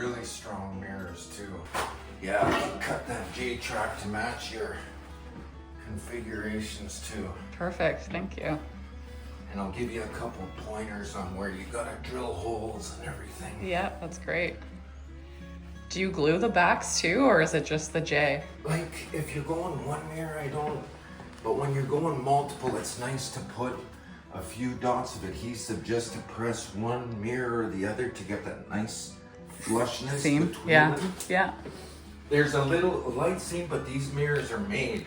really strong mirrors too. Yeah, I can cut that J-track to match your configurations too. Perfect, thank you. And I'll give you a couple pointers on where you gotta drill holes and everything. Yeah, that's great. Do you glue the backs too, or is it just the J? Like, if you're going one mirror, I don't. But when you're going multiple, it's nice to put a few dots of adhesive just to press one mirror or the other to get that nice flushness Seam, between yeah, them. yeah. There's a little light seam, but these mirrors are made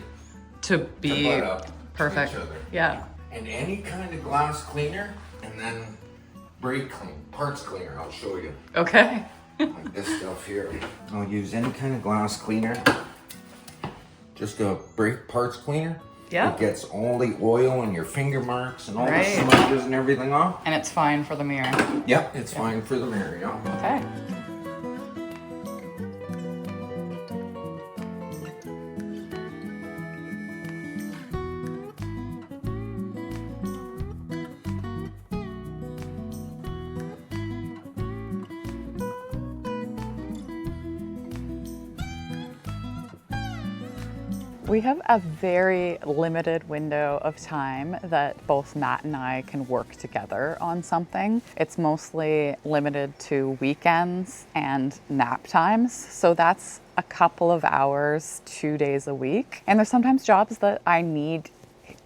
To be butt up perfect. to each other. Yeah. And any kind of glass cleaner, and then brake clean, parts cleaner, I'll show you. Okay. Like this stuff here. I'll use any kind of glass cleaner. Just a brake parts cleaner. Yeah. It gets all the oil and your finger marks and all Right. the smudges and everything off. And it's fine for the mirror. Yep, it's fine for the mirror, yeah. Okay. We have a very limited window of time that both Matt and I can work together on something. It's mostly limited to weekends and nap times. So that's a couple of hours, 2 days a week. And there's sometimes jobs that I need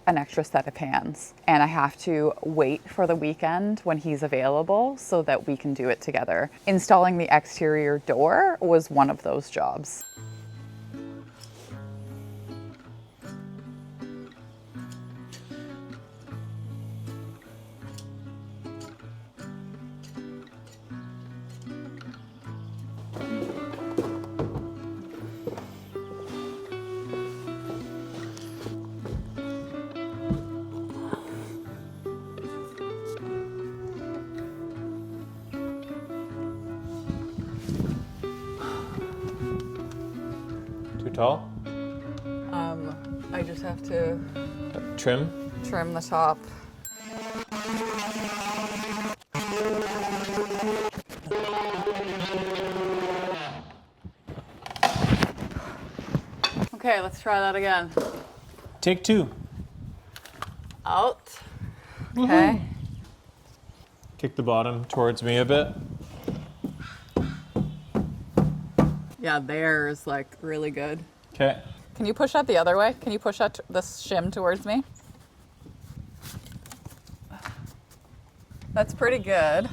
an extra set of hands and I have to wait for the weekend when he's available so that we can do it together. Installing the exterior door was one of those jobs. Too tall? I just have to Trim? trim the top. Okay, let's try that again. Take two. Out. Okay. Kick the bottom towards me a bit. Yeah, there's like really good. Okay. Can you push that the other way? Can you push that this shim towards me? That's pretty good.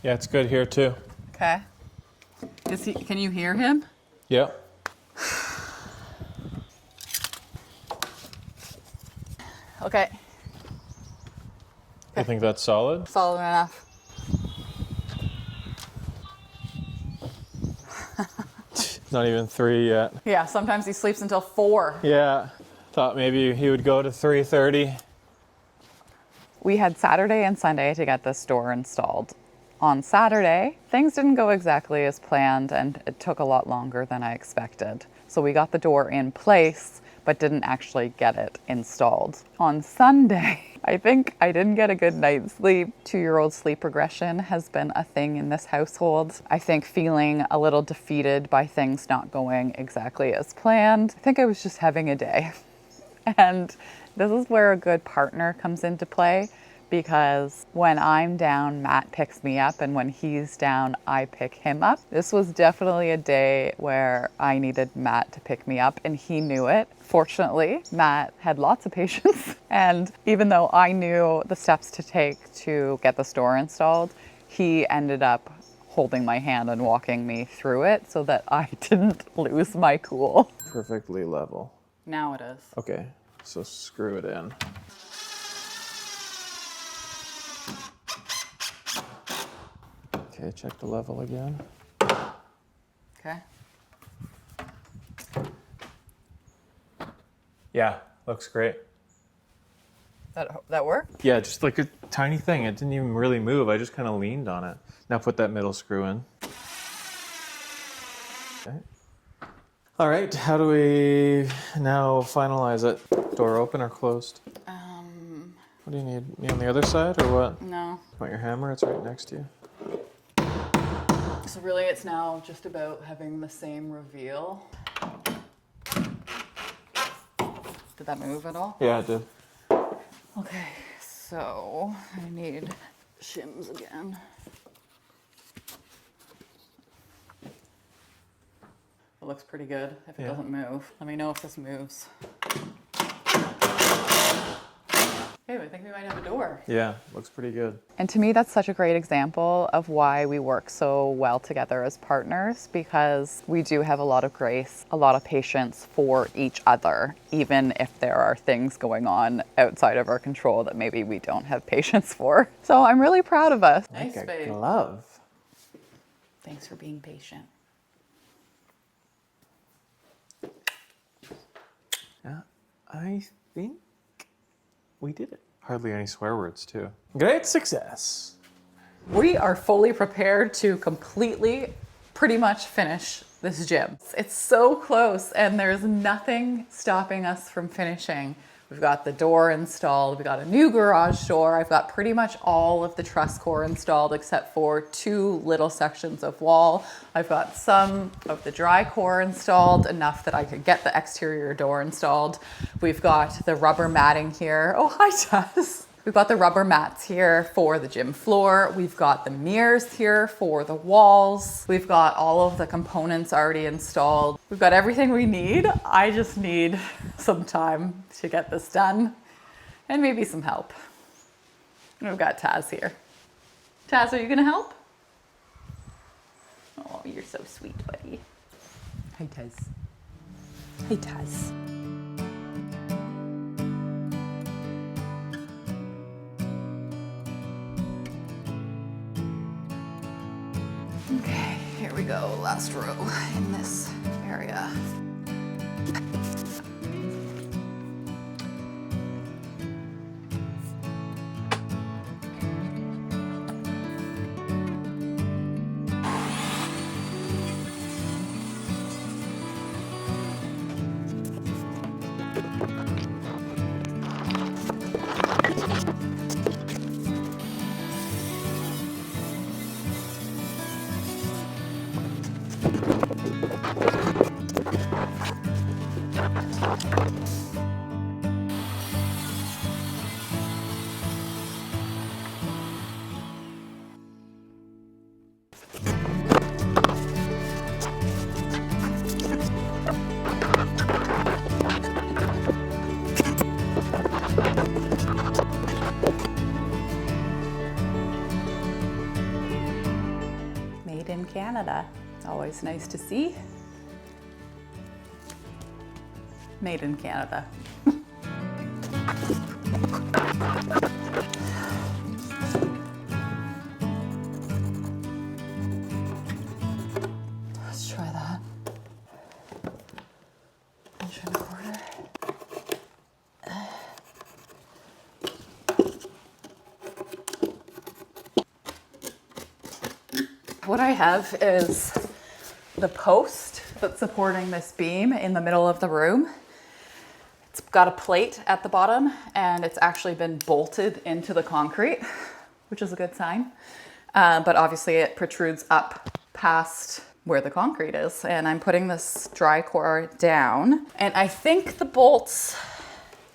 Yeah, it's good here too. Okay. Can you hear him? Yep. Okay. I think that's solid. Solid enough. Not even 3 yet. Yeah, sometimes he sleeps until 4. Yeah. Thought maybe he would go to 3:30. We had Saturday and Sunday to get this door installed. On Saturday, things didn't go exactly as planned and it took a lot longer than I expected. So we got the door in place, but didn't actually get it installed. On Sunday, I think I didn't get a good night's sleep. 2-year-old sleep regression has been a thing in this household. I think feeling a little defeated by things not going exactly as planned. I think I was just having a day. And this is where a good partner comes into play, because when I'm down, Matt picks me up, and when he's down, I pick him up. This was definitely a day where I needed Matt to pick me up, and he knew it. Fortunately, Matt had lots of patience, and even though I knew the steps to take to get this door installed, he ended up holding my hand and walking me through it so that I didn't lose my cool. Perfectly level. Now it is. Okay, so screw it in. Okay, check the level again. Okay. Yeah, looks great. That worked? Yeah, just like a tiny thing. It didn't even really move. I just kind of leaned on it. Now put that middle screw in. Okay. All right, how do we now finalize it? Door open or closed? What do you need? Me on the other side or what? No. Want your hammer? It's right next to you. So really it's now just about having the same reveal. Did that move at all? Yeah, it did. Okay, so I need shims again. It looks pretty good if it doesn't move. Let me know if this moves. Okay, I think we might have a door. Yeah, looks pretty good. And to me, that's such a great example of why we work so well together as partners, because we do have a lot of grace, a lot of patience for each other, even if there are things going on outside of our control that maybe we don't have patience for. So I'm really proud of us. Like a glove. Thanks for being patient. Yeah, I think we did it. Hardly any swear words, too. Great success. We are fully prepared to completely, pretty much finish this gym. It's so close and there's nothing stopping us from finishing. We've got the door installed, we got a new garage door, I've got pretty much all of the truss core installed except for 2 little sections of wall. I've got some of the DRIcore installed, enough that I could get the exterior door installed. We've got the rubber matting here. Oh, hi Tess. We've got the rubber mats here for the gym floor. We've got the mirrors here for the walls. We've got all of the components already installed. We've got everything we need. I just need some time to get this done and maybe some help. And we've got Taz here. Taz, are you gonna help? Oh, you're so sweet, buddy. Hi, Taz. Hey, Taz. Okay, here we go, last row in this area. Made in Canada. Always nice to see. Made in Canada. Let's try that. 1.25. What I have is the post that's supporting this beam in the middle of the room. It's got a plate at the bottom and it's actually been bolted into the concrete, which is a good sign. But obviously it protrudes up past where the concrete is. And I'm putting this DRIcore down. And I think the bolts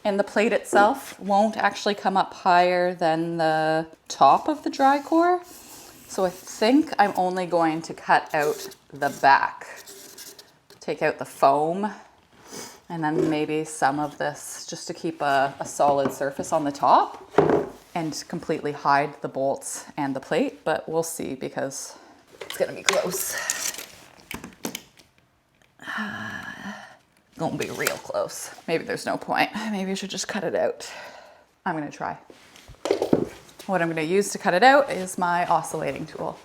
and the plate itself won't actually come up higher than the top of the DRIcore. So I think I'm only going to cut out the back, take out the foam, and then maybe some of this just to keep a solid surface on the top and completely hide the bolts and the plate, but we'll see because it's gonna be close. Gonna be real close. Maybe there's no point. Maybe I should just cut it out. I'm gonna try. What I'm going to use to cut it out is my oscillating tool.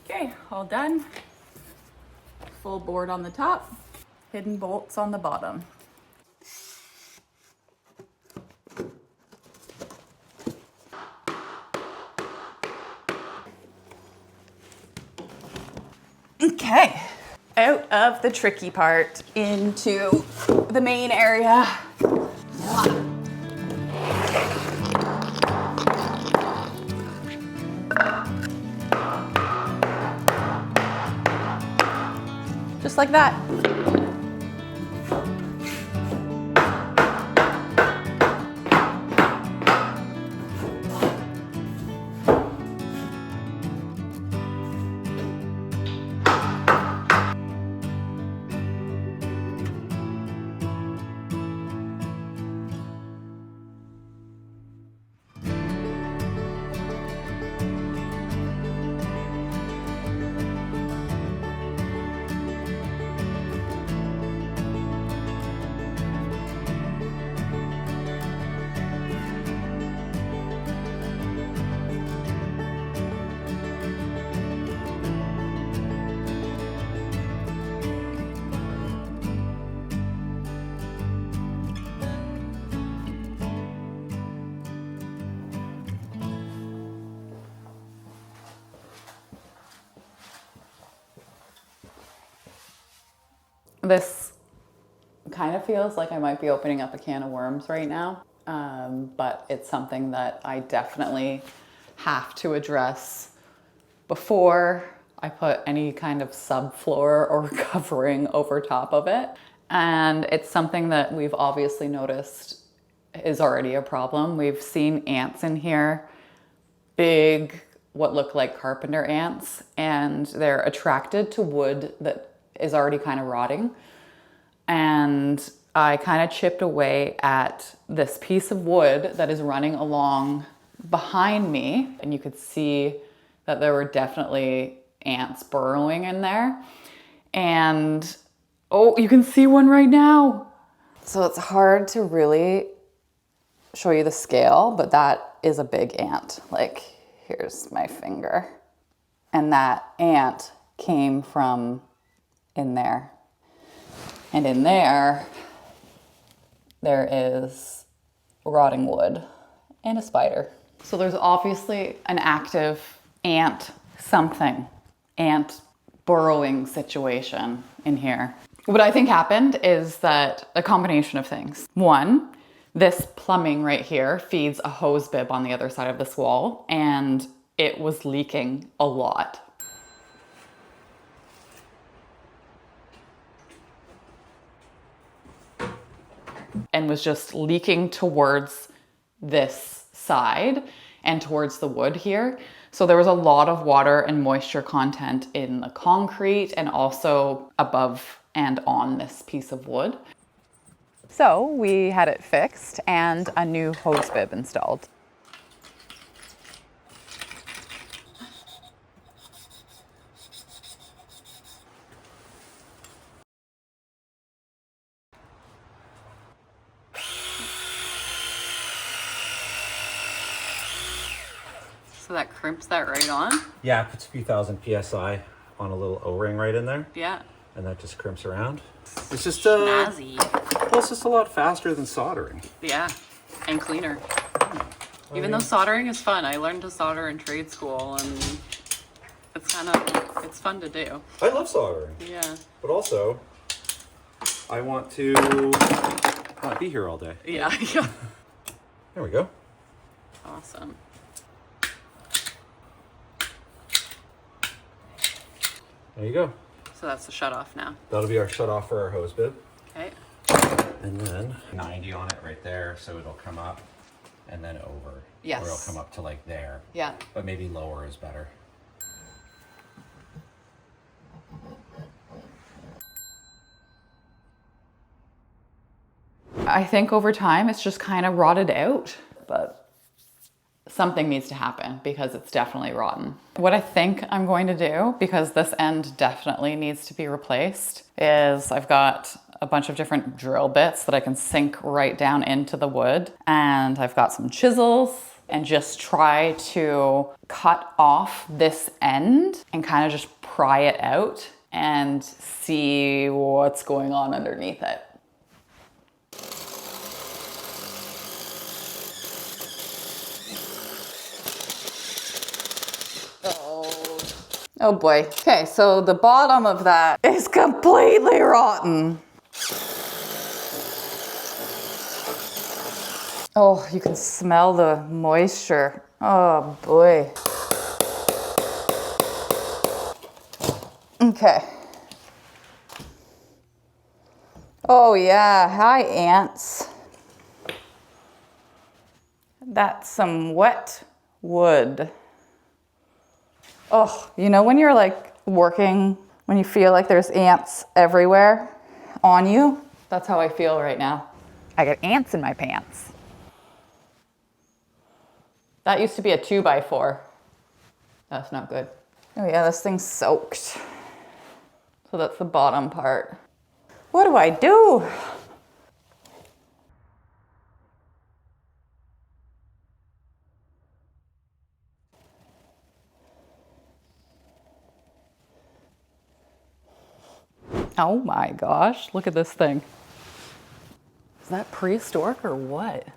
Okay, all done. Full board on the top, hidden bolts on the bottom. Okay, out of the tricky part into the main area. Just like that. This kind of feels like I might be opening up a can of worms right now, but it's something that I definitely have to address before I put any kind of subfloor or covering over top of it. And it's something that we've obviously noticed is already a problem. We've seen ants in here, big, what look like carpenter ants, and they're attracted to wood that is already kind of rotting. And I kind of chipped away at this piece of wood that is running along behind me, and you could see that there were definitely ants burrowing in there. And oh, you can see one right now. So it's hard to really show you the scale, but that is a big ant. Like, here's my finger. And that ant came from in there. And in there is rotting wood and a spider. So there's obviously an active ant burrowing situation in here. What I think happened is that a combination of things. One, this plumbing right here feeds a hose bib on the other side of this wall, and it was leaking a lot. And was just leaking towards this side and towards the wood here. So there was a lot of water and moisture content in the concrete and also above and on this piece of wood. So we had it fixed and a new hose bib installed. So that crimps that right on? Yeah, it puts a few thousand PSI on a little O-ring right in there. Yeah. And that just crimps around. It's just Snazzy. Well, it's just a lot faster than soldering. Yeah, and cleaner. Even though soldering is fun. I learned to solder in trade school and it's fun to do. I love soldering. Yeah. But also, I want to not be here all day. Yeah, yeah. There we go. Awesome. There you go. So that's the shut off now. That'll be our shut off for our hose bib. Okay. And then 90 on it right there, so it'll come up and then over. Yes. Or it'll come up to like there. Yeah. But maybe lower is better. I think over time it's just kind of rotted out, but something needs to happen because it's definitely rotten. What I think I'm going to do, because this end definitely needs to be replaced, is I've got a bunch of different drill bits that I can sink right down into the wood. And I've got some chisels and just try to cut off this end and kind of just pry it out and see what's going on underneath it. Oh boy. Okay, so the bottom of that is completely rotten. Oh, you can smell the moisture. Oh boy. Okay. Oh yeah, hi ants. That's some wet wood. Oh, you know when you're like working, when you feel like there's ants everywhere on you? That's how I feel right now. I got ants in my pants. That used to be a 2x4. That's not good. Oh yeah, this thing's soaked. So that's the bottom part. What do I do? Oh my gosh, look at this thing. Is that prehistoric or what?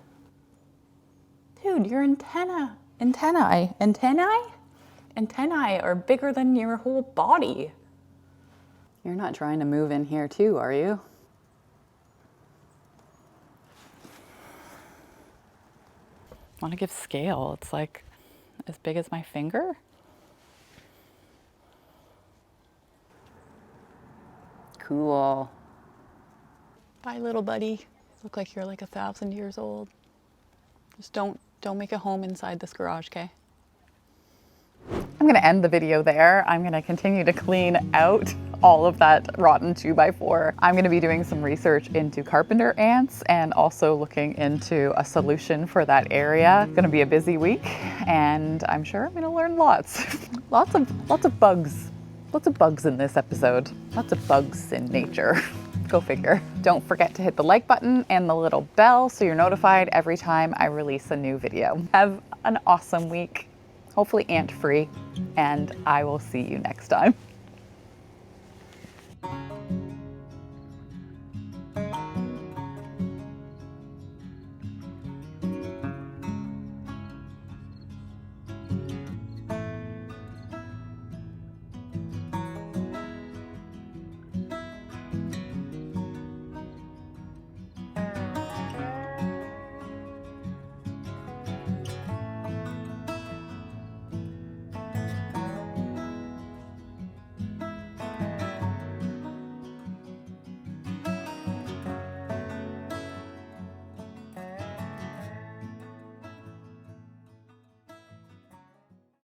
Dude, your antennae are bigger than your whole body. You're not trying to move in here too, are you? Want to give scale? It's like as big as my finger. Cool. Bye, little buddy. Look like you're like 1,000 years old. Just don't make a home inside this garage, okay? I'm gonna end the video there. I'm gonna continue to clean out all of that rotten 2x4. I'm gonna be doing some research into carpenter ants and also looking into a solution for that area. It's gonna be a busy week and I'm sure I'm gonna learn lots. lots of bugs. Lots of bugs in this episode. Lots of bugs in nature. Go figure. Don't forget to hit the like button and the little bell so you're notified every time I release a new video. Have an awesome week. Hopefully ant-free, and I will see you next time.